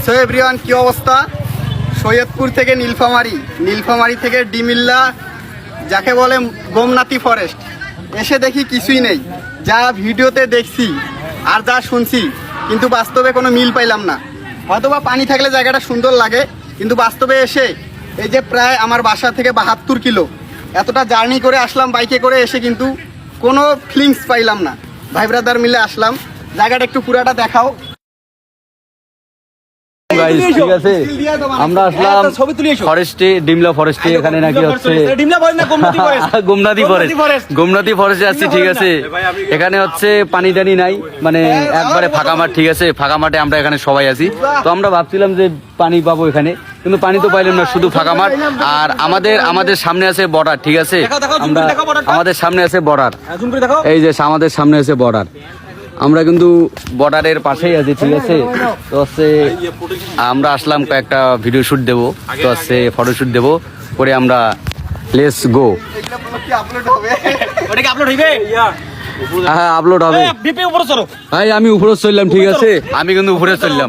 So everyone, কি অবস্থা? সৈয়দপুর থেকে নীলফামারী থেকে ডিমিল্লা, যাকে বলে গোমনাথি ফরেস্ট, এসে দেখি কিছুই নেই। যা ভিডিওতে দেখছি আর যা শুনছি, কিন্তু বাস্তবে কোনো মিল পাইলাম না। হয়তোবা পানি থাকলে জায়গাটা সুন্দর লাগে, কিন্তু বাস্তবে এসে এই যে প্রায় আমার বাসা থেকে 72 কিলো এতটা জার্নি করে আসলাম বাইকে করে, এসে কিন্তু কোনো ফিলিংস পাইলাম না। ভাই ব্রাদার মিলে আসলাম, জায়গাটা একটু পুরাটা দেখাও। ঠিক আছে, আমরা আসলাম ফরেস্টে, ডিমলা ফরেস্টে। এখানে নাকি হচ্ছে গোমনাথি ফরেস্টে আসছি। ঠিক আছে, এখানে হচ্ছে পানি টানি নাই, মানে একবারে ফাঁকা মাঠ। ঠিক আছে, ফাঁকা মাঠে আমরা এখানে সবাই আছি। তো আমরা ভাবছিলাম যে পানি পাবো এখানে, কিন্তু পানি তো পাইলাম না, শুধু ফাঁকা মাঠ। আর আমাদের সামনে আছে বর্ডার। ঠিক আছে, আমাদের সামনে আছে বর্ডার, এই যে আমাদের সামনে আছে বর্ডার। আমরা কিন্তু বর্ডারের পাশেই আছি। ঠিক আছে, তো হচ্ছে আমরা আসলাম কয়েকটা ভিডিও শুট দেবো, তো হচ্ছে ফটোশুট দেবো করে আমরা লেটস গো। হ্যাঁ, আপলোড হবে ভাই। আমি উপরে চললাম। ঠিক আছে, আমি কিন্তু উপরে চললাম।